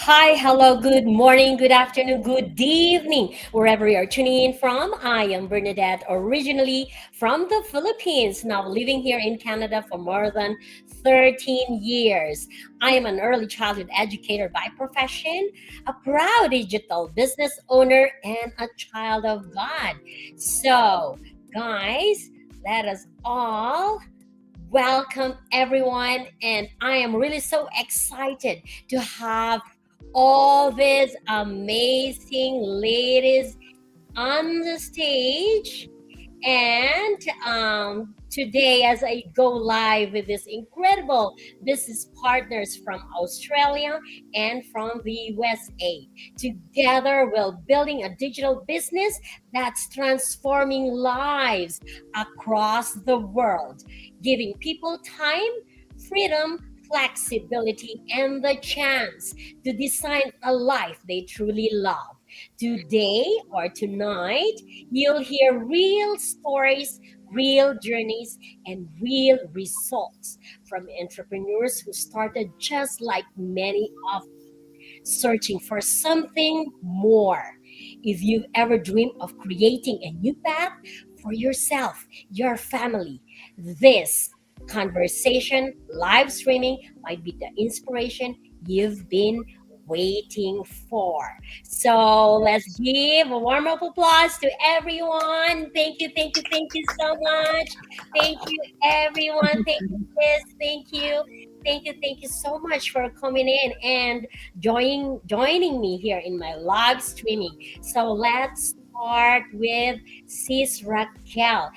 Hi, hello, good morning, good afternoon, good evening, wherever you are tuning in from. I am Bernadette, originally from the Philippines, now living here in Canada for more than 13 years. I am an early childhood educator by profession, a proud digital business owner, and a child of God. So, guys, let us all welcome everyone, and I am really so excited to have all these amazing ladies on the stage. And today, as I go live with this incredible business partners from Australia and from the USA, together we're building a digital business that's transforming lives across the world, giving people time, freedom, flexibility, and the chance to design a life they truly love. Today or tonight, you'll hear real stories, real journeys, and real results from entrepreneurs who started just like many of searching for something more. If you've ever dreamed of creating a new path for yourself, your family, this conversation, live streaming might be the inspiration you've been waiting for. So let's give a warm up applause to everyone. Thank you so much. Thank you, everyone. Thank you, Liz. Thank you so much for coming in and joining me here in my live streaming. So let's start with Sis Raquel.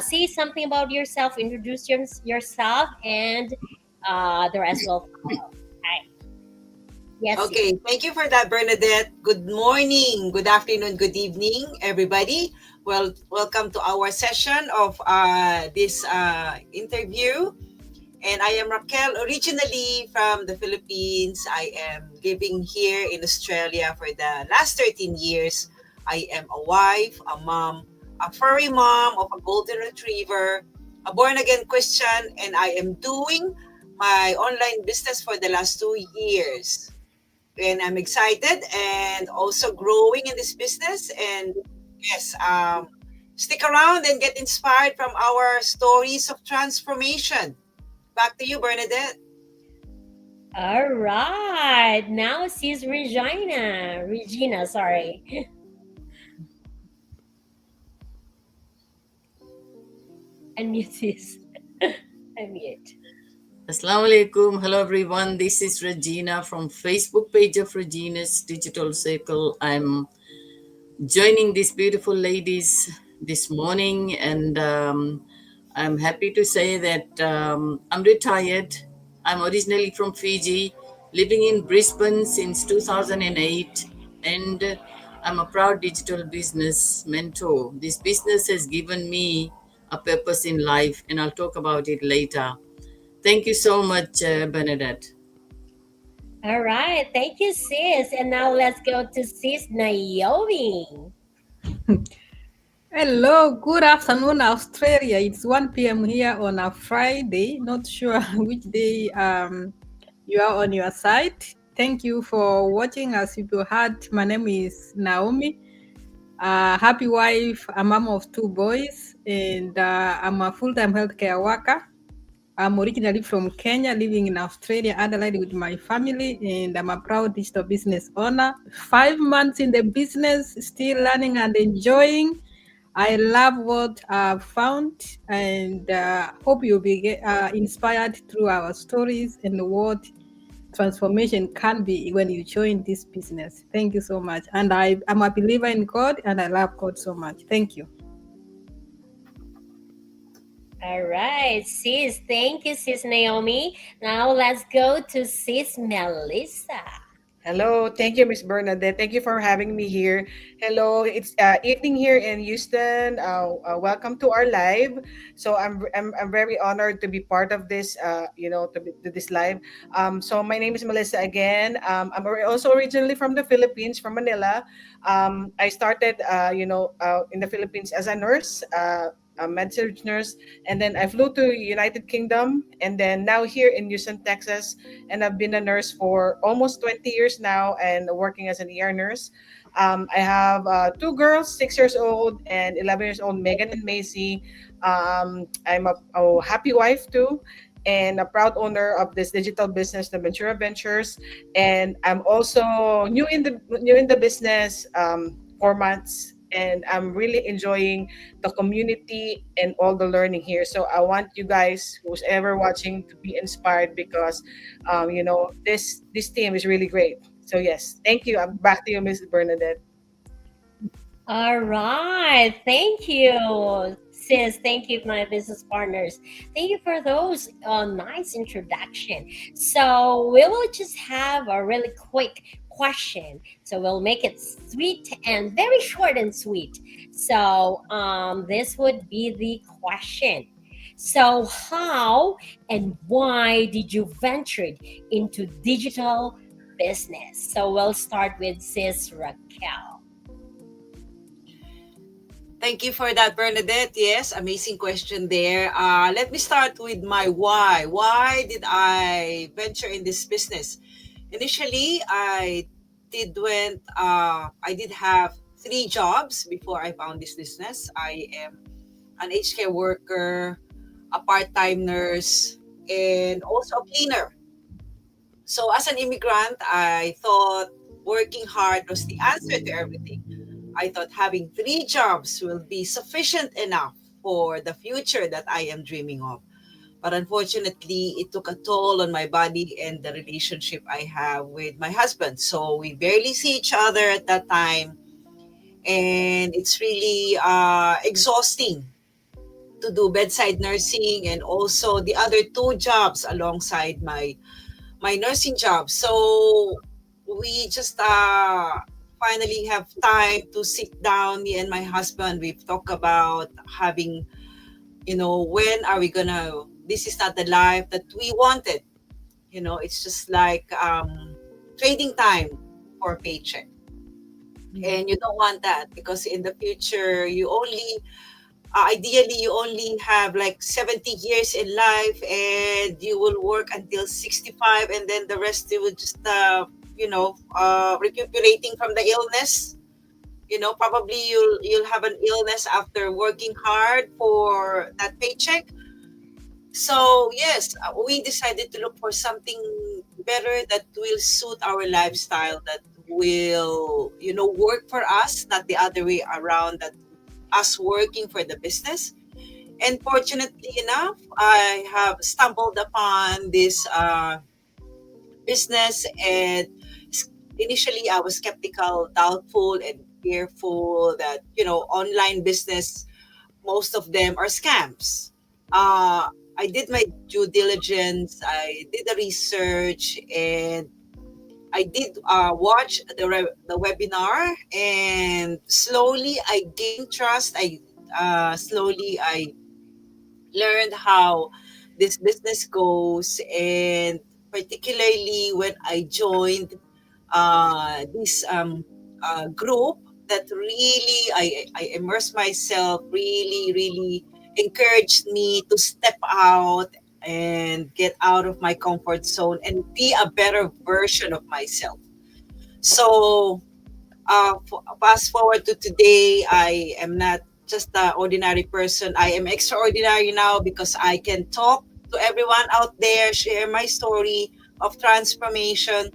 Say something about yourself, introduce yourself, and the rest will follow. Hi. Yes, sis. Okay, thank you for that, Bernadette. Good morning, good afternoon, good evening, everybody. Well, welcome to our session of this interview. And I am Raquel, originally from the Philippines. I am living here in Australia for the last 13 years. I am a wife, a mom, a furry mom of a golden retriever, a born again Christian, and I am doing my online business for the last 2 years. And I'm excited and also growing in this business. And yes, stick around and get inspired from our stories of transformation. Back to you, Bernadette. All right. Now sis Regina, sorry. Unmute sis. Unmute. Assalamu alaikum. Hello everyone. This is Regina from Facebook page of Regina's Digital Circle. I'm joining these beautiful ladies this morning, and I'm happy to say that I'm retired. I'm originally from Fiji, living in Brisbane since 2008, and I'm a proud digital business mentor. This business has given me a purpose in life, and I'll talk about it later. Thank you so much, Bernadette. All right. Thank you, sis. And now let's go to sis Naomi. Hello, good afternoon, Australia. It's 1 p.m. here on a Friday. Not sure which day you are on your side. Thank you for watching. As you heard, my name is Naomi. Happy wife, a mom of two boys, and I'm a full-time healthcare worker. I'm originally from Kenya, living in Australia, Adelaide, with my family, and I'm a proud digital business owner. 5 months in the business, still learning and enjoying. I love what I've found, and hope you'll be inspired through our stories and what transformation can be when you join this business. Thank you so much. And I'm a believer in God, and I love God so much. Thank you. All right, sis. Thank you, sis Naomi. Now let's go to sis Melissa. Hello, thank you, Miss Bernadette. Thank you for having me here. Hello, it's evening here in Houston. Welcome to our live. So I'm very honored to be part of this. To this live. So my name is Melissa again. Also originally from the Philippines, from Manila. I started, in the Philippines as a nurse. a med-surg nurse, and then I flew to United Kingdom, and then now here in Houston, Texas, and I've been a nurse for almost 20 years now, and working as an ER nurse. I have two girls, 6 years old and 11 years old, Megan and Macy. I'm a happy wife too, and a proud owner of this digital business, the Ventura Ventures. And I'm also new in the business, 4 months, and I'm really enjoying the community and all the learning here. So I want you guys, who's ever watching, to be inspired because, this team is really great. So yes, thank you. I'm back to you, Miss Bernadette. All right. Thank you, sis. Thank you, my business partners. Thank you for those nice introduction. So we will just have a really quick question. So we'll make it sweet and very short and sweet. So this would be the question. So how and why did you venture into digital business? So we'll start with sis Raquel. Thank you for that, Bernadette. Yes, amazing question there. Let me start with my why. Why did I venture in this business? Initially, I did have 3 jobs before I found this business. I am an aged care worker, a part-time nurse, and also a cleaner. So as an immigrant, I thought working hard was the answer to everything. I thought having 3 jobs will be sufficient enough for the future that I am dreaming of. But unfortunately, it took a toll on my body and the relationship I have with my husband. So we barely see each other at that time. And it's really exhausting to do bedside nursing and also the other 2 jobs alongside my nursing job. So we just finally have time to sit down, me and my husband. We've talked about having, when are we gonna, this is not the life that we wanted. It's just like trading time for a paycheck. And you don't want that because in the future, ideally, you only have like 70 years in life and you will work until 65, and then the rest you will just, recuperating from the illness. Probably you'll have an illness after working hard for that paycheck. So yes, we decided to look for something better that will suit our lifestyle, that will, work for us, not the other way around, that us working for the business. And fortunately enough, I have stumbled upon this business, and initially I was skeptical, doubtful, and fearful that, online business, most of them are scams. I did my due diligence, I did the research, and I did watch the webinar, and slowly I gained trust. I learned how this business goes, and particularly when I joined this group that really I immersed myself, really, really encouraged me to step out and get out of my comfort zone and be a better version of myself. So fast forward to today, I am not just an ordinary person. I am extraordinary now because I can talk to everyone out there, share my story of transformation.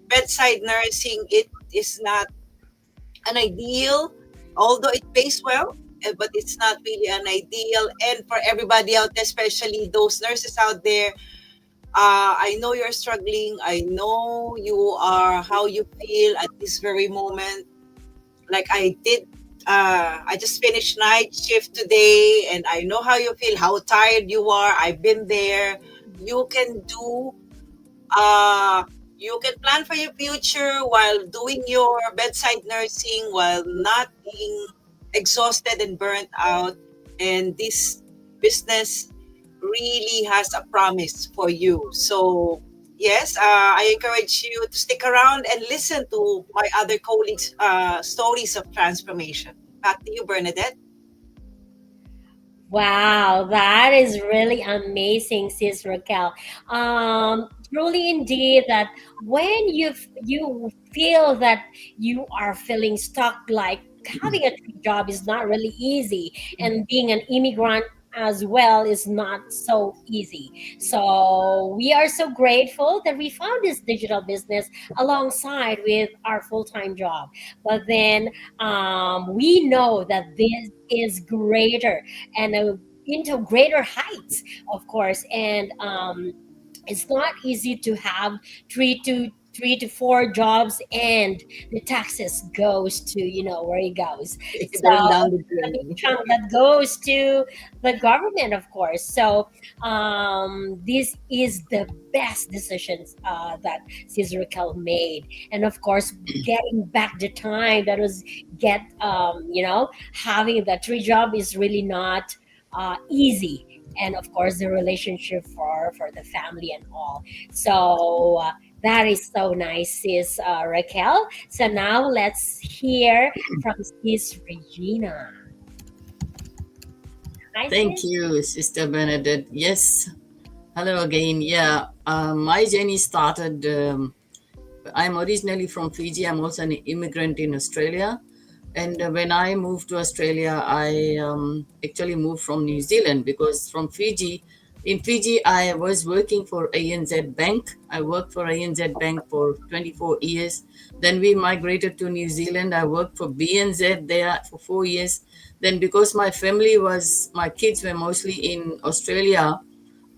Bedside nursing, it is not an ideal, although it pays well, but it's not really an ideal. And for everybody out there, especially those nurses out there, I know you're struggling. I know you are, how you feel at this very moment. Like I did, I just finished night shift today, and I know how you feel, how tired you are. I've been there. You can do, you can plan for your future while doing your bedside nursing, while not being exhausted and burnt out. And this business really has a promise for you. So, yes, I encourage you to stick around and listen to my other colleagues' stories of transformation. Back to you, Bernadette. Wow, that is really amazing, Sis Raquel. Truly indeed that when you feel that you are feeling stuck, like having a dream job is not really easy, and being an immigrant as well is not so easy. So we are so grateful that we found this digital business alongside with our full-time job. But then we know that this is greater and into greater heights, of course. And it's not easy to have three to four jobs, and the taxes goes to where it goes. So Going down the a big drain. chunk that goes to the government, of course. So this is the best decisions that Cesar Raquel made, and of course, getting back the time that was get having that three job is really not easy, and of course the relationship for the family and all. So that is so nice, sis Raquel. So now let's hear from sis Regina. Hi, Thank sis. you, Sister Bernadette. Yes. Hello again. Yeah, my journey started. I'm originally from Fiji. I'm also an immigrant in Australia. And when I moved to Australia, I actually moved from New Zealand because from Fiji, in Fiji, I was working for ANZ Bank. I worked for ANZ Bank for 24 years. Then we migrated to New Zealand. I worked for BNZ there for 4 years. Then because my kids were mostly in Australia,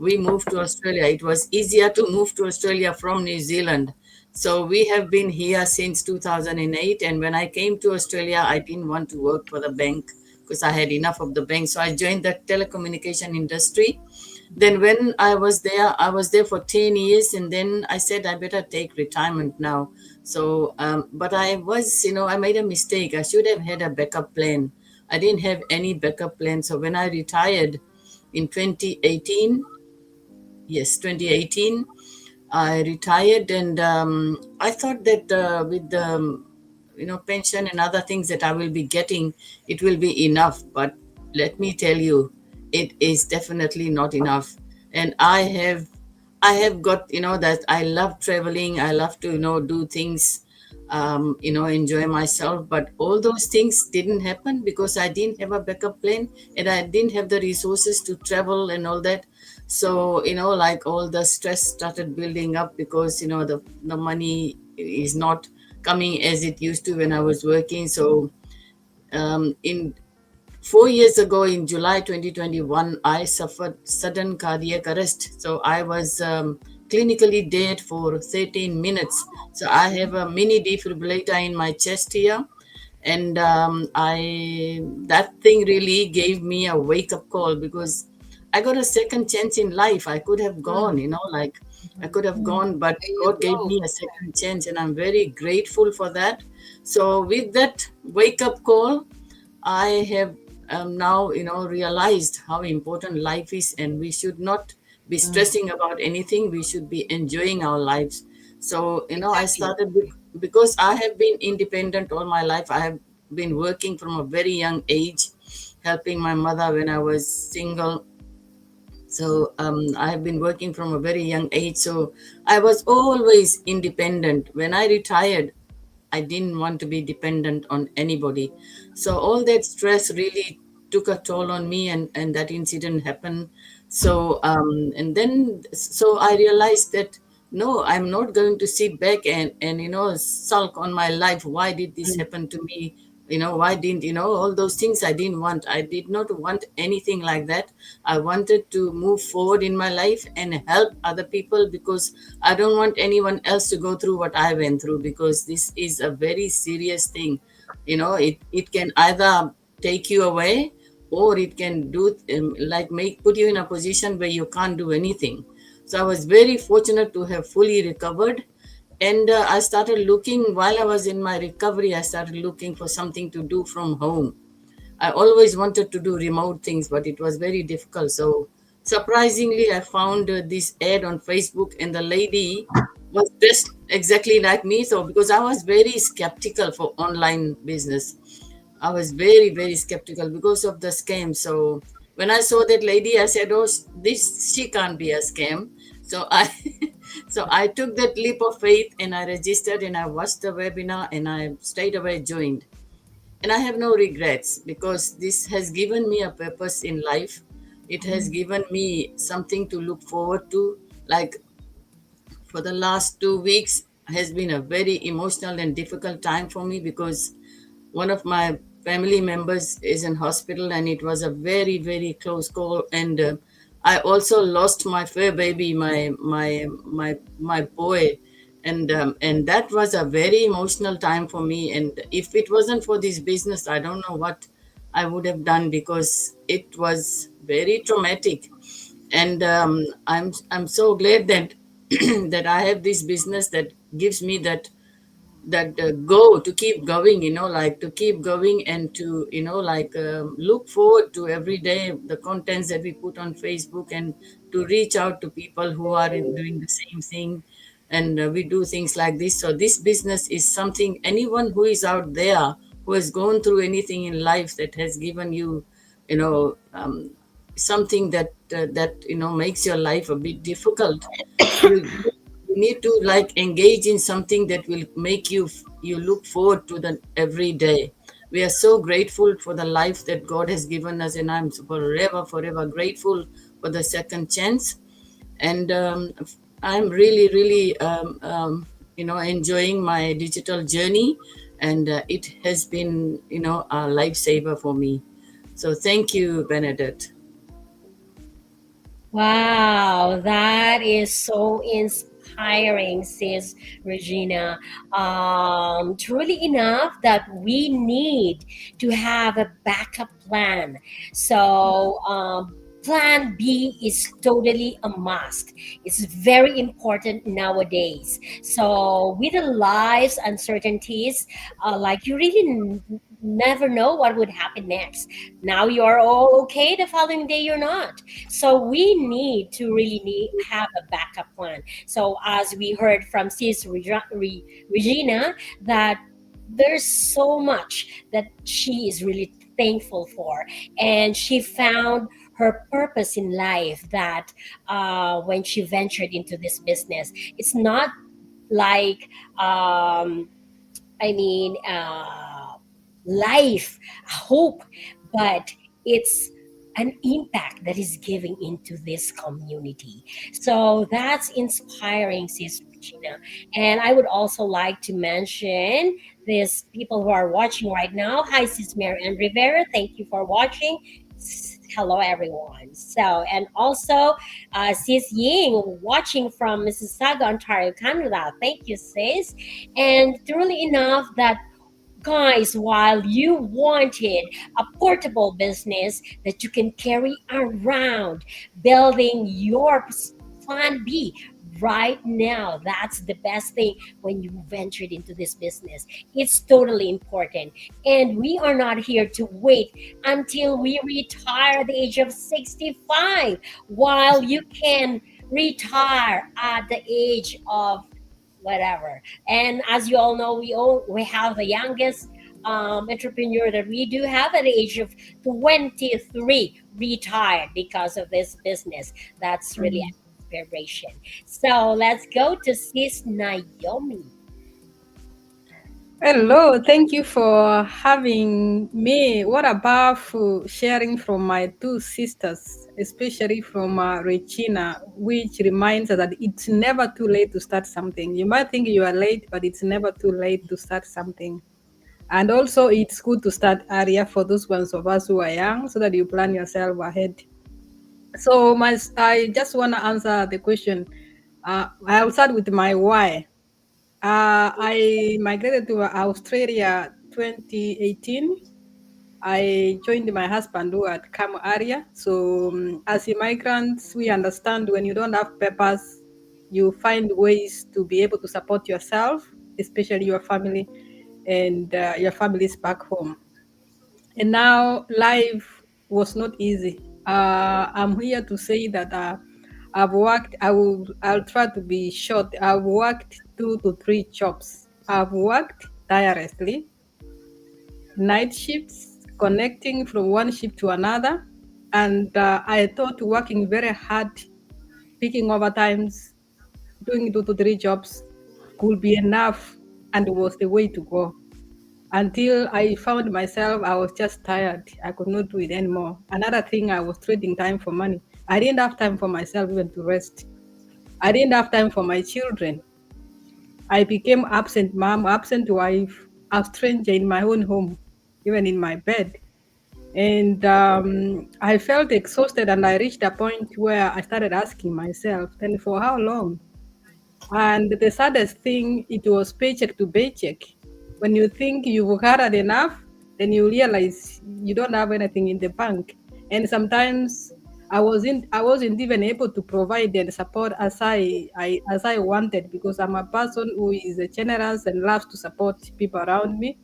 we moved to Australia. It was easier to move to Australia from New Zealand. So we have been here since 2008. And when I came to Australia, I didn't want to work for the bank because I had enough of the bank. So I joined the telecommunication industry. Then when I was there for 10 years. And then I said, I better take retirement now. So, but I made a mistake. I should have had a backup plan. I didn't have any backup plan. So when I retired in 2018, yes, 2018, I retired, and I thought that with the pension and other things that I will be getting, it will be enough. But let me tell you, it is definitely not enough. And I have got that I love traveling. I love to do things, enjoy myself. But all those things didn't happen because I didn't have a backup plan, and I didn't have the resources to travel and all that. So like all the stress started building up because the money is not coming as it used to when I was working. So in 4 years ago, in July 2021, I suffered sudden cardiac arrest. So I was clinically dead for 13 minutes. So I have a mini defibrillator in my chest here. And that thing really gave me a wake up call because I got a second chance in life. I could have gone, like I could have gone, but There you God gave go. me a second chance, and I'm very grateful for that. So with that wake up call, I have now, realized how important life is, and we should not be stressing about anything. We should be enjoying our lives. So, I Exactly. started because I have been independent all my life. I have been working from a very young age, helping my mother when I was single. So I have been working from a very young age. So I was always independent. When I retired, I didn't want to be dependent on anybody. So all that stress really took a toll on me, and that incident happened. So so I realized that no, I'm not going to sit back and sulk on my life. Why did this happen to me? Why didn't all those things I didn't want. I did not want anything like that. I wanted to move forward in my life and help other people because I don't want anyone else to go through what I went through, because this is a very serious thing. It can either take you away, or it can do like put you in a position where you can't do anything. So I was very fortunate to have fully recovered. And I started looking, while I was in my recovery, I started looking for something to do from home. I always wanted to do remote things, but it was very difficult. So surprisingly, I found this ad on Facebook, and the lady was dressed exactly like me. So because I was very skeptical for online business, I was very, very skeptical because of the scam. So when I saw that lady, I said, "Oh, this she can't be a scam." So I, so I took that leap of faith and I registered and I watched the webinar and I straight away joined. And I have no regrets because this has given me a purpose in life. It has given me something to look forward to. Like for the last 2 weeks has been a very emotional and difficult time for me because one of my family members is in hospital and it was a very very close call, and I also lost my fur baby, my boy, and that was a very emotional time for me. And if it wasn't for this business, I don't know what I would have done because it was very traumatic. And I'm so glad that that I have this business that gives me that go to keep going, like to keep going and to like look forward to every day the contents that we put on Facebook, and to reach out to people who are doing the same thing. And we do things like this. So this business is something, anyone who is out there who has gone through anything in life that has given you, you know something that makes your life a bit difficult, you need to like engage in something that will make you look forward to the every day. We are so grateful for the life that God has given us, and I'm forever grateful for the second chance. And I'm really really enjoying my digital journey, and it has been a lifesaver for me. So thank you, Bernadette. Wow, that is so inspiring, sis Regina. Truly enough that we need to have a backup plan. So, plan B is totally a must. It's very important nowadays. So, with the life's uncertainties, like you really never know what would happen next. Now you're all okay, the following day you're not. So we need to really have a backup plan. So as we heard from Sis Regina, that there's so much that she is really thankful for, and she found her purpose in life, that when she ventured into this business, it's not like I mean, life, hope, but it's an impact that is giving into this community. So that's inspiring, Sis Regina. And I would also like to mention these people who are watching right now. Hi, Sis Mary Ann Rivera. Thank you for watching. Hello, everyone. So, and also Sis Ying watching from Mississauga, Ontario, Canada. Thank you, sis. And truly enough, that guys, while you wanted a portable business that you can carry around, building your plan B right now, that's the best thing when you ventured into this business. It's totally important. And we are not here to wait until we retire at the age of 65, while you can retire at the age of whatever. And as you all know, we have the youngest entrepreneur that we do have at the age of 23 retired because of this business. That's really an inspiration. So let's go to Sis Naomi. Hello, thank you for having me. What about sharing from my two sisters, especially from Regina, which reminds us that it's never too late to start something. You might think you are late, but it's never too late to start something. And also, it's good to start earlier for those ones of us who are young, so that you plan yourself ahead. So, I just want to answer the question. I'll start with my why. I migrated to Australia 2018. I joined my husband who had come area. So as immigrants, we understand when you don't have papers, you find ways to be able to support yourself, especially your family and your families back home. And now life was not easy. I'm here to say that I'll try to be short. I've worked 2 to 3 jobs. I've worked tirelessly, night shifts, connecting from one shift to another. And I thought working very hard, picking overtimes, doing 2 to 3 jobs could be enough and was the way to go. Until I found myself, I was just tired. I could not do it anymore. Another thing, I was trading time for money. I didn't have time for myself even to rest. I didn't have time for my children. I became absent mom, absent wife, a stranger in my own home, even in my bed. And I felt exhausted, and I reached a point where I started asking myself, then for how long? And the saddest thing, it was paycheck to paycheck. When you think you've had enough, then you realize you don't have anything in the bank. And sometimes I wasn't even able to provide the support as I wanted, because I'm a person who is generous and loves to support people around me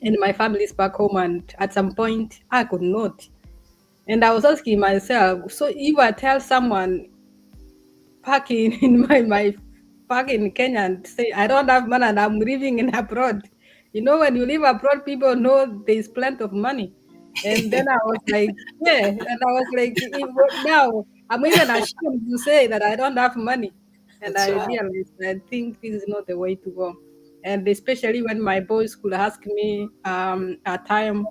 and my family's back home. And at some point, I could not. And I was asking myself, so if I tell someone back in my back in Kenya and say I don't have money and I'm living in abroad. When you live abroad, people know there's plenty of money. And then I was like, yeah. And I was like, now I'm even ashamed to say that I don't have money. And That's I right. realized I think this is not the way to go. And especially when my boys could ask me at time,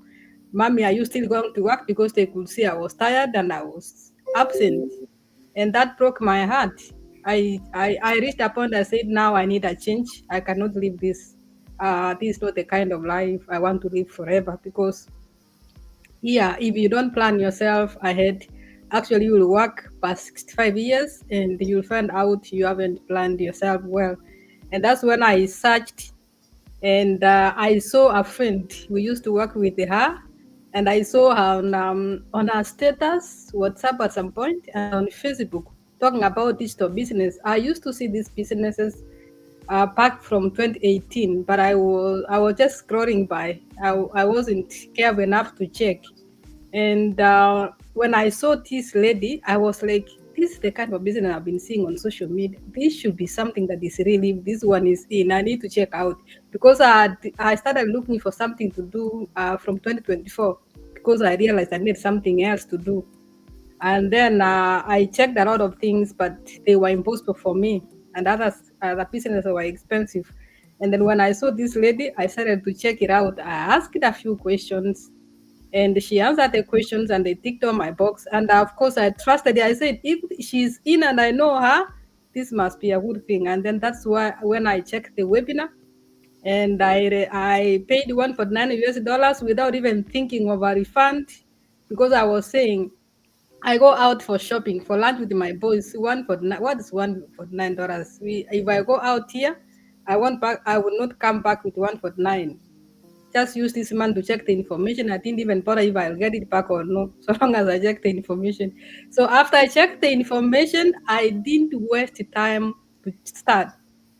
Mommy, are you still going to work? Because they could see I was tired and I was absent, and that broke my heart. I reached a point. I said, now I need a change. I cannot live this. This is not the kind of life I want to live forever. Because yeah, if you don't plan yourself ahead, actually you will work past 65 years and you'll find out you haven't planned yourself well. And that's when I searched, and I saw a friend. We used to work with her, and I saw her on her status, WhatsApp at some point, and on Facebook, talking about digital business. I used to see these businesses back from 2018, but I was just scrolling by. I wasn't careful enough to check. And when I saw this lady, I was like, this is the kind of business I've been seeing on social media. This should be something that is really, this one is in. I need to check out, because I started looking for something to do from 2024, because I realized I need something else to do. And then I checked a lot of things, but they were impossible for me. And other businesses were expensive. And then when I saw this lady, I started to check it out. I asked a few questions, and she answered the questions and they ticked on my box. And of course, I trusted her. I said, if she's in and I know her, this must be a good thing. And then that's why when I checked the webinar, and I paid $149 without even thinking of a refund, because I was saying, I go out for shopping for lunch with my boys. What is $149? If I go out here, I want back. I will not come back with 149. Just use this man to check the information. I didn't even bother if I'll get it back or no, so long as I check the information. So after I checked the information, I didn't waste time to start.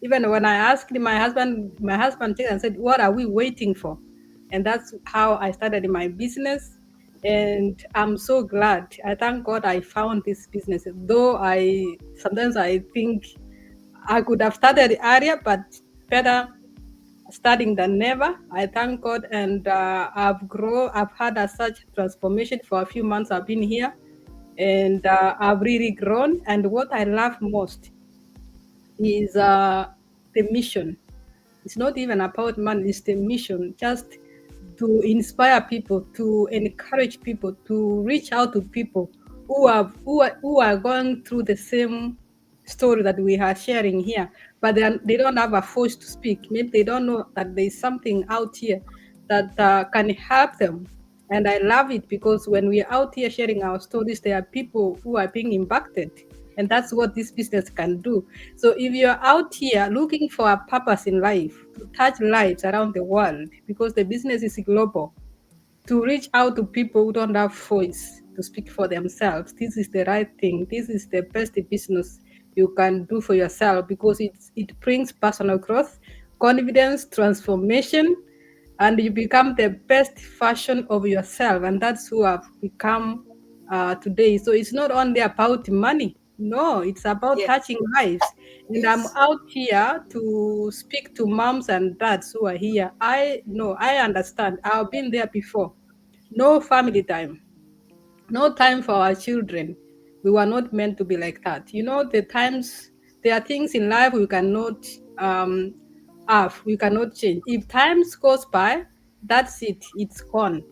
Even when I asked my husband checked and said, "What are we waiting for?" And that's how I started my business. And I'm so glad. I thank God I found this business. Though I sometimes I think I could have started earlier, but better starting than never. I thank God, and I've grown. I've had a such transformation for a few months. I've been here, and I've really grown. And what I love most is the mission. It's not even about money. It's the mission. Just to inspire people, to encourage people, to reach out to people who are going through the same story that we are sharing here, but they don't have a voice to speak. Maybe they don't know that there's something out here that can help them. And I love it, because when we are out here sharing our stories, there are people who are being impacted. And that's what this business can do. So if you're out here looking for a purpose in life, to touch lives around the world, because the business is global, to reach out to people who don't have voice to speak for themselves, this is the right thing. This is the best business you can do for yourself, because it brings personal growth, confidence, transformation, and you become the best version of yourself. And that's who I've become today. So it's not only about money. No, it's about Yes. touching lives. And I'm Yes. out here to speak to moms and dads who are here. I know, I understand. I've been there before. No family time, no time for our children. We were not meant to be like that. You know, there are things in life we cannot um have, we cannot change. If times goes by, that's it, it's gone.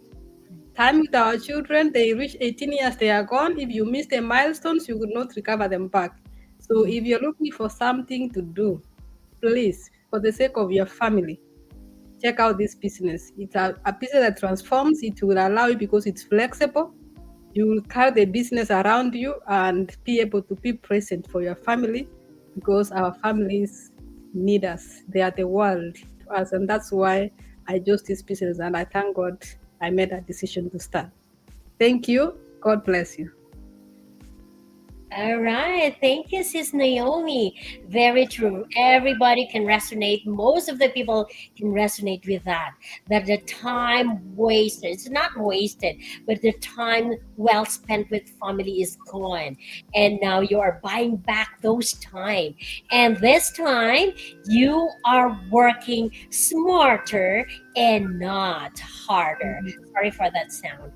Time with our children, they reach 18 years, they are gone. If you miss the milestones, you will not recover them back. So if you're looking for something to do, please, for the sake of your family, check out this business. It's a business that transforms. It will allow you because it's flexible. You will carry the business around you and be able to be present for your family because our families need us. They are the world to us. And that's why I chose this business. And I thank God I made that decision to start. Thank you. God bless you. All right. Thank you, Sis Naomi. Very true. Everybody can resonate. Most of the people can resonate with that. That the time wasted, it's not wasted, but the time well spent with family is gone. And now you are buying back those time. And this time you are working smarter and not harder. Sorry for that sound.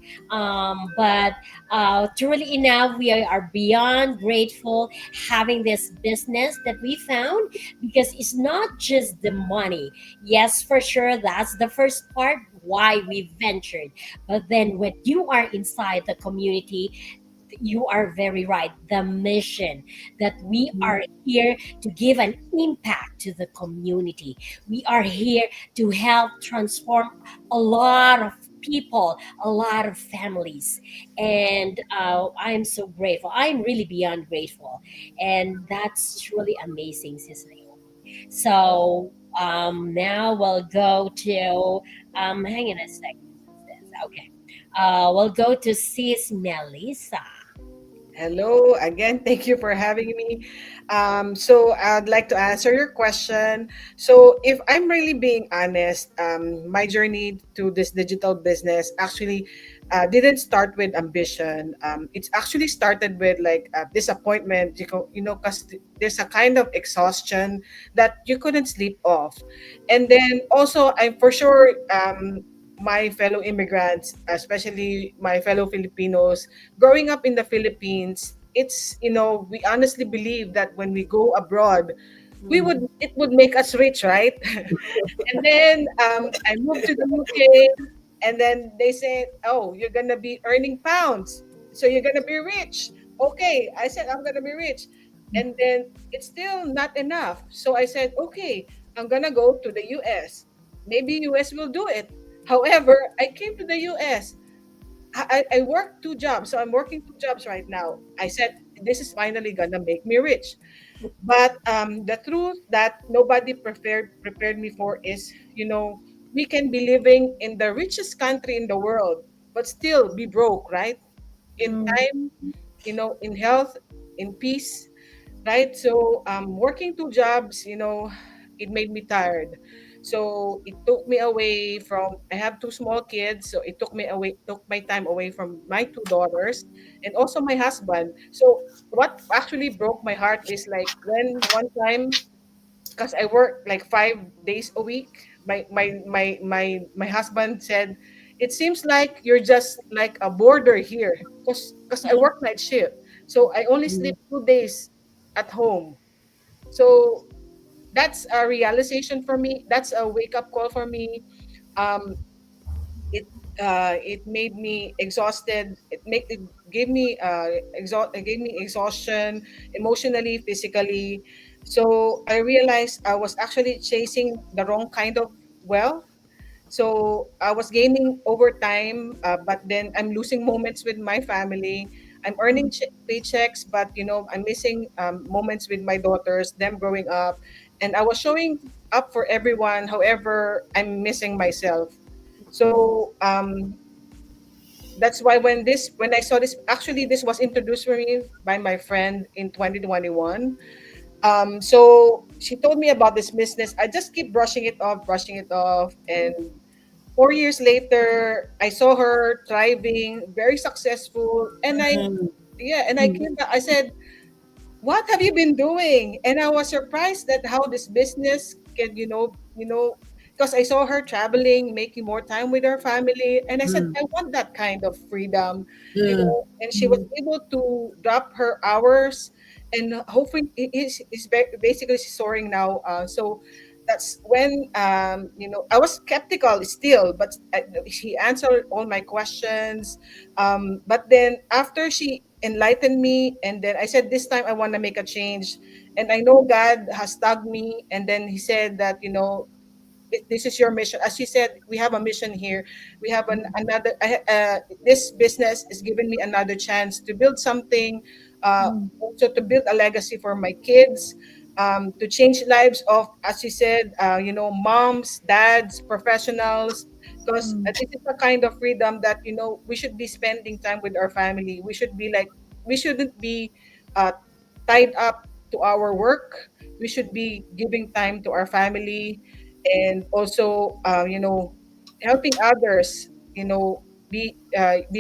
But truly enough, we are beyond grateful having this business that we found because it's not just the money. Yes, for sure, that's the first part why we ventured. But then when you are inside the community, you are very right. The mission that we are here to give an impact to the community. We are here to help transform a lot of people, a lot of families. And I'm so grateful. I'm really beyond grateful. And that's truly amazing, Sis Naomi. So now we'll go to, hang on a second. Okay. We'll go to Sis Melissa. Hello again. Thank you for having me. So I'd like to answer your question. So if I'm really being honest, my journey to this digital business actually didn't start with ambition. It's actually started with like disappointment. Because there's a kind of exhaustion that you couldn't sleep off, and then also I'm for sure. My fellow immigrants, especially my fellow Filipinos, growing up in the Philippines, we honestly believe that when we go abroad, it would make us rich, right? And then I moved to the UK, and then they said, "Oh, you're gonna be earning pounds, so you're gonna be rich." Okay, I said I'm gonna be rich, and then it's still not enough. So I said, "Okay, I'm gonna go to the US. Maybe US will do it." However, I came to the US. I worked two jobs, so I'm working two jobs right now. I said, "This is finally gonna make me rich." But the truth that nobody prepared me for is, we can be living in the richest country in the world, but still be broke, right? In time, in health, in peace, right? So working two jobs, it made me tired. So it took me away from. I have two small kids, so it took my time away from my two daughters, and also my husband. So what actually broke my heart is like when one time, because I work like 5 days a week, my husband said, "It seems like you're just like a boarder here, because I work night shift, so I only sleep 2 days at home." So that's a realization for me. That's a wake up call for me. Um, it made me exhausted. It gave me exhaustion emotionally, physically. So I realized I was actually chasing the wrong kind of wealth. So I was gaining over time, but then I'm losing moments with my family. I'm earning paychecks, but I'm missing moments with my daughters, them growing up, and I was showing up for everyone. However, I'm missing myself. So that's why when I saw this, actually this was introduced to me by my friend in 2021. So she told me about this business. I just keep brushing it off, and 4 years later, I saw her thriving, very successful, and I came back. I said, "What have you been doing?" And I was surprised that how this business can, because I saw her traveling, making more time with her family, and I said, Mm. I want that kind of freedom, Mm. And she was able to drop her hours, and hopefully, basically she's soaring now. So that's when I was skeptical still, but she answered all my questions. But then after she enlightened me, and then I said, this time I want to make a change, and I know God has tagged me, and then He said that this is your mission. As you said, we have a mission here. We have another. This business is giving me another chance to build something, also to build a legacy for my kids, to change lives of, as you said, moms, dads, professionals. Because this is a kind of freedom that we should be spending time with our family. We shouldn't be uh, tied up to our work. We should be giving time to our family, and also helping others be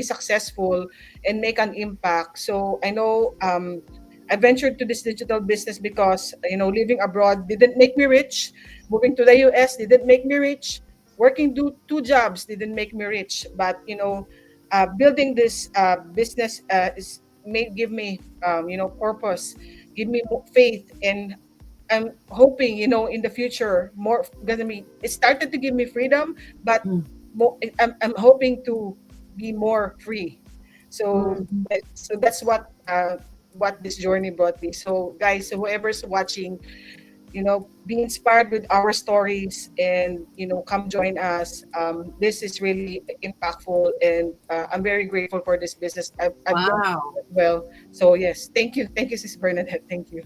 successful and make an impact. So I know I ventured to this digital business because living abroad didn't make me rich, moving to the US didn't make me rich, working two jobs didn't make me rich, but building this business is may give me purpose, give me faith, and I'm hoping, in the future, more gonna be. It started to give me freedom, but Mm. I'm hoping to be more free. So, Mm. so that's what this journey brought me. So, guys, so whoever's watching, be inspired with our stories, and come join us. This is really impactful, and I'm very grateful for this business. I've done Wow. it well. So yes, thank you, Sis Bernadette. Thank you.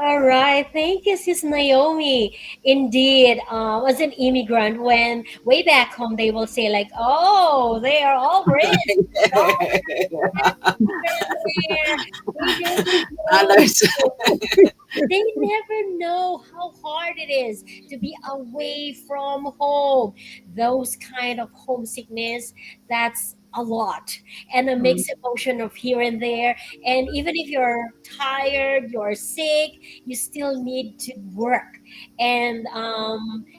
All right, thank you, Sis Naomi. Indeed, as an immigrant, when way back home they will say like, "Oh, they are all rich, all millionaire." They didn't know. Dollars. They never know how hard it is to be away from home. Those kind of homesickness, that's a lot, and a Mm. mixed emotion of here and there. And even if you're tired, you're sick, you still need to work and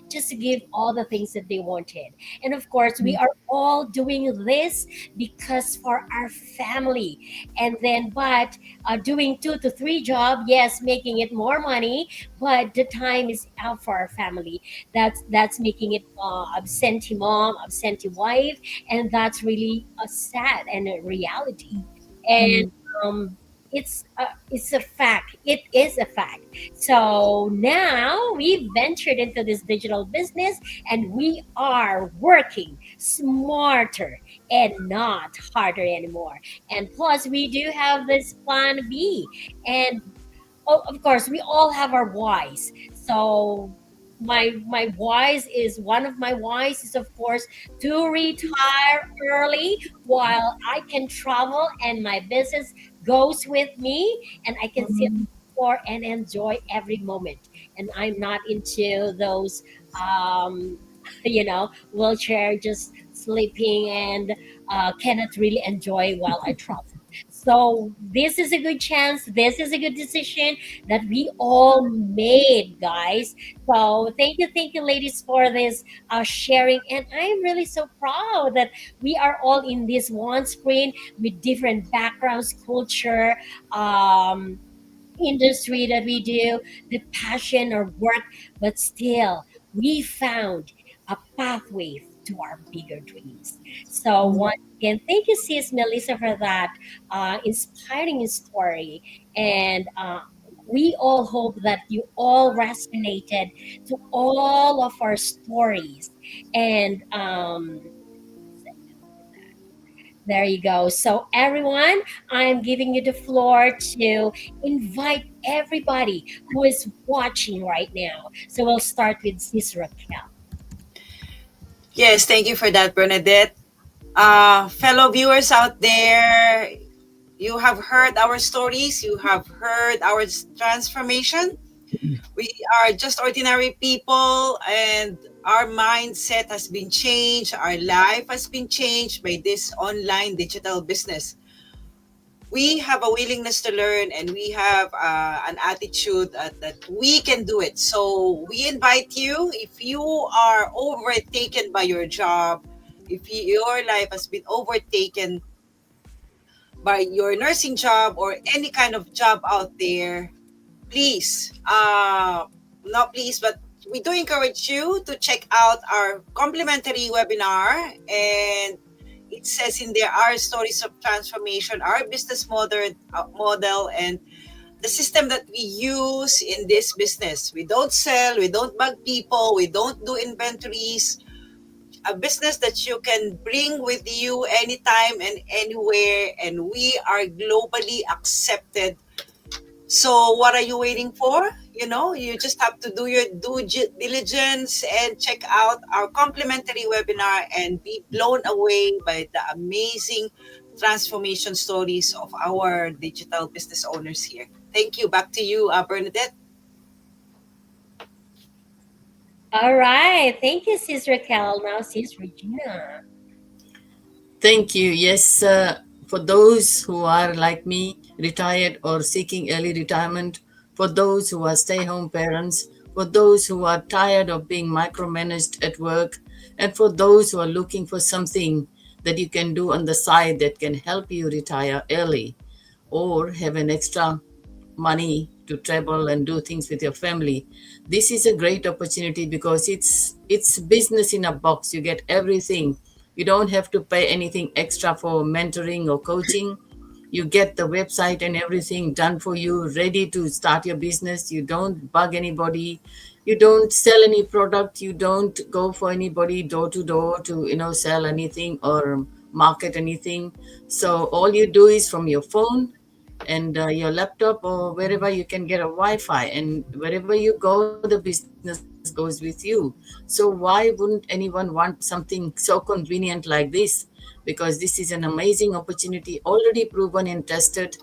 just to give all the things that they wanted. And of course, we are all doing this because for our family. And then, but doing 2 to 3 job, yes, making it more money, but the time is out for our family. That's making it absentee mom, absentee wife, and that's really a sad and a reality. And it's a fact. It is a fact. So now we've ventured into this digital business, and we are working smarter and not harder anymore. And plus, we do have this plan B. And oh, of course, we all have our whys. So my whys is one of my whys is of course to retire early while I can travel and my business goes with me, and I can sit for and enjoy every moment. And I'm not into those wheelchair, just sleeping and cannot really enjoy while I travel. So this is a good chance. This is a good decision that we all made, guys. So thank you, ladies, for this sharing. And I'm really so proud that we are all in this one screen with different backgrounds, culture, um, industry that we do, the passion or work, but still we found a pathway to our bigger dreams. So once again, thank you, sis Melissa, for that inspiring story. And we all hope that you all resonated to all of our stories. And there you go. So, everyone, I'm giving you the floor to invite everybody who is watching right now. So, we'll start with Sis Raquel. Yes, thank you for that, Bernadette. Fellow viewers out there, you have heard our stories, you have heard our transformation. We are just ordinary people, and our mindset has been changed, our life has been changed by this online digital business. we have a willingness to learn, and we have an attitude that we can do it. So we invite you, if you are overtaken by your job, if your life has been overtaken by your nursing job or any kind of job out there, please, not please, but we do encourage you to check out our complimentary webinar. And it says in there, our stories of transformation, our business model, and the system that we use in this business. We don't sell, we don't bug people, we don't do inventories. A business that you can bring with you anytime and anywhere, and we are globally accepted. So what are you waiting for? You just have to do your due diligence and check out our complimentary webinar and be blown away by the amazing transformation stories of our digital business owners here. Thank you. Back to you, Bernadette. All right. Thank you, Sis Raquel. Now, Sis Regina. Thank you. Yes, for those who are like me, retired or seeking early retirement, for those who are stay-home parents, for those who are tired of being micromanaged at work, and for those who are looking for something that you can do on the side that can help you retire early or have an extra money to travel and do things with your family. This is a great opportunity because it's business in a box. You get everything. You don't have to pay anything extra for mentoring or coaching. You get the website and everything done for you, ready to start your business. You don't bug anybody. You don't sell any product. You don't go for anybody door to door to sell anything or market anything. So all you do is from your phone and your laptop or wherever you can get a Wi-Fi, and wherever you go, the business goes with you. So why wouldn't anyone want something so convenient like this? Because this is an amazing opportunity, already proven and tested,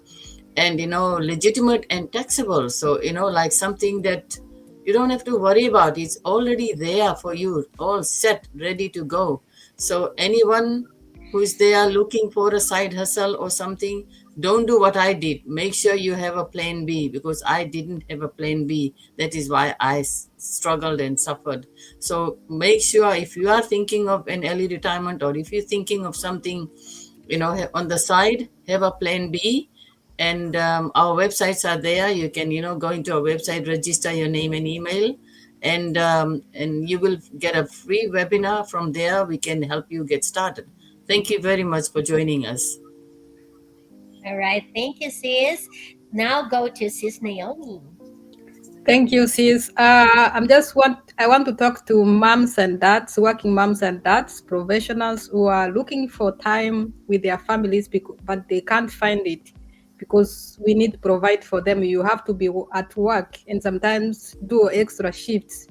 and legitimate and taxable. So like something that you don't have to worry about. It's already there for you, all set, ready to go. So anyone who's there looking for a side hustle or something, don't do what I did. Make sure you have a plan B, because I didn't have a plan B. That is why I struggled and suffered. So make sure, if you are thinking of an early retirement, or if you're thinking of something on the side, have a plan B. And our websites are there. You can go into our website, register your name and email, and you will get a free webinar from there. We can help you get started. Thank you very much for joining us. All right. Thank you, Sis. Now go to Sis Naomi. Thank you, sis. I want to talk to moms and dads, working moms and dads, professionals who are looking for time with their families, but they can't find it because we need to provide for them. You have to be at work and sometimes do extra shifts,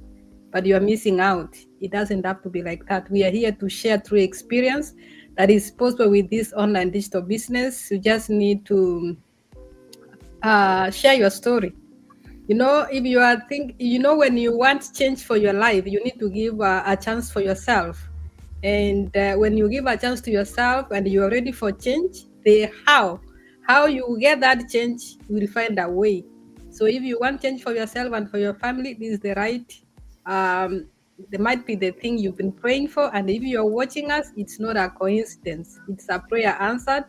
but you are missing out. It doesn't have to be like that. We are here to share through experience that is possible with this online digital business. You just need to share your story. If you are when you want change for your life, you need to give a chance for yourself. And when you give a chance to yourself and you are ready for change, how you get that change, you will find a way. So if you want change for yourself and for your family, this is the right, there might be the thing you've been praying for. And if you're watching us, it's not a coincidence. It's a prayer answered.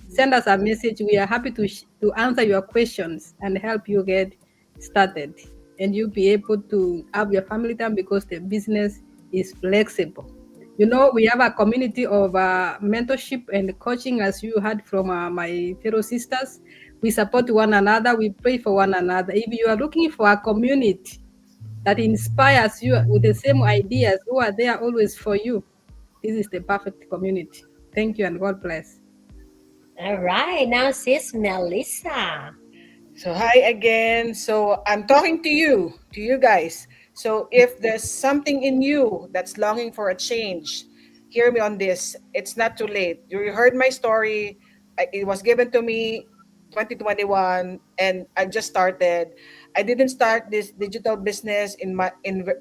Send us a message. We are happy to answer your questions and help you get started, and you'll be able to have your family time because the business is flexible. We have a community of mentorship and coaching, as you heard from my fellow sisters. We support one another, we pray for one another. If you are looking for a community that inspires you with the same ideas, who are there always for you, this is the perfect community. Thank you and God bless. All right. Now, Sis Melissa. So hi again. So I'm talking to you guys. So if there's something in you that's longing for a change, hear me on this. It's not too late. You heard my story. It was given to me 2021, and I just started. I didn't start this digital business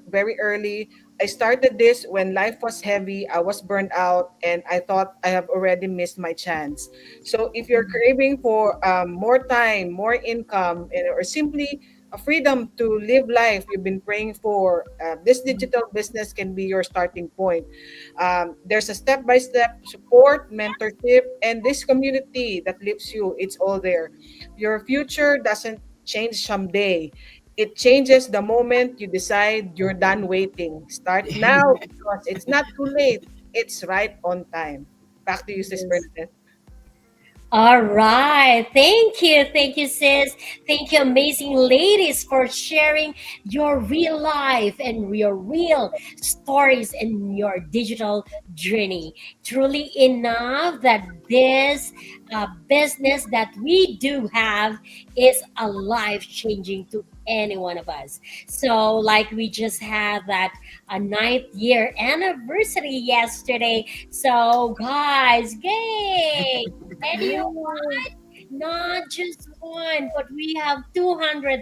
very early. I started this when life was heavy, I was burned out, and I thought I have already missed my chance. So if you're craving for more time, more income, or simply a freedom to live life you've been praying for, this digital business can be your starting point. There's a step-by-step support, mentorship, and this community that lifts you. It's all there. Your future doesn't change someday. It changes the moment you decide you're done waiting. Start now because it's not too late. It's right on time. Back to you, Sis Yes. Bernadette. All right. Thank you. Thank you, sis. Thank you, amazing ladies, for sharing your real life and your real stories in your digital journey. Truly enough that this business that we do have is a life changing to any one of us. So, like we just had that a ninth year anniversary yesterday. So, guys, yay! And you not just one, but we have 200,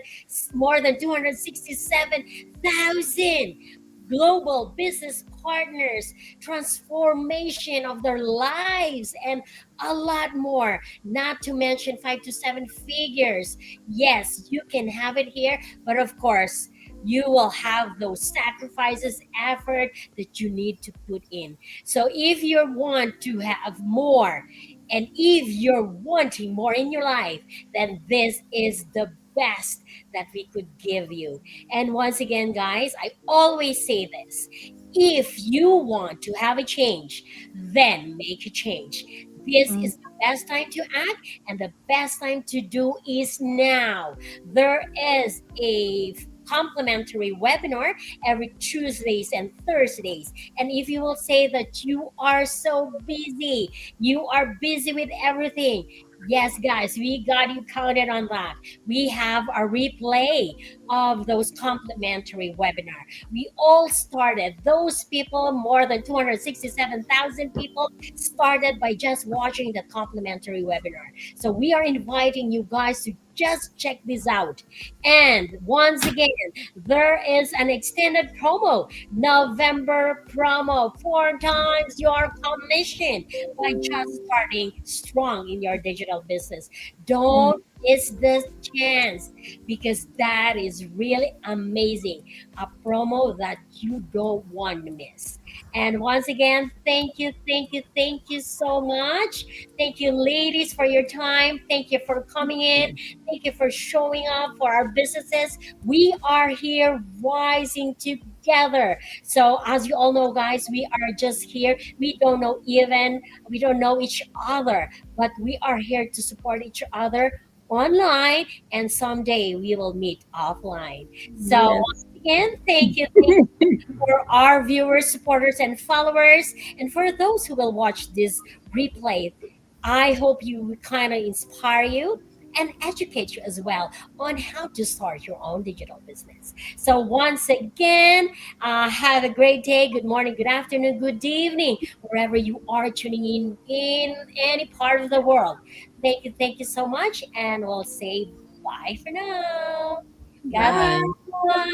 more than 267,000 global business partners, transformation of their lives, and a lot more. Not to mention 5 to 7 figures. Yes, you can have it here, but of course, you will have those sacrifices, effort that you need to put in. So if you want to have more, and if you're wanting more in your life, then this is the best that we could give you. And once again, guys, I always say this: if you want to have a change, then make a change. This Mm. is the best time to act, and the best time to do is now. There is a complimentary webinar every Tuesdays and Thursdays. And if you will say that you are so busy, you are busy with everything. Yes, guys, we got you counted on that. We have a replay of those complimentary webinar. We all started, those people, more than 267,000 people, started by just watching the complimentary webinar. So we are inviting you guys to just check this out. And once again, there is an extended promo, November promo, 4 times your commission by just starting strong in your digital business. Mm. Don't miss this chance, because that is really amazing. A promo that you don't want to miss. And once again, thank you, thank you, thank you so much. Thank you, ladies, for your time. Thank you for coming in. Thank you for showing up for our businesses. We are here rising together. So, as you all know, guys, we are just here. We don't know each other, but we are here to support each other online, and someday we will meet offline. So, Yes. once again, thank you for our viewers, supporters, and followers, and for those who will watch this replay. I hope you kind of inspire you and educate you as well on how to start your own digital business. So once again, have a great day, good morning, good afternoon, good evening, wherever you are tuning in any part of the world. Thank you so much, and we'll say bye for now. God Bye. bless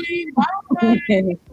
everyone. Bye.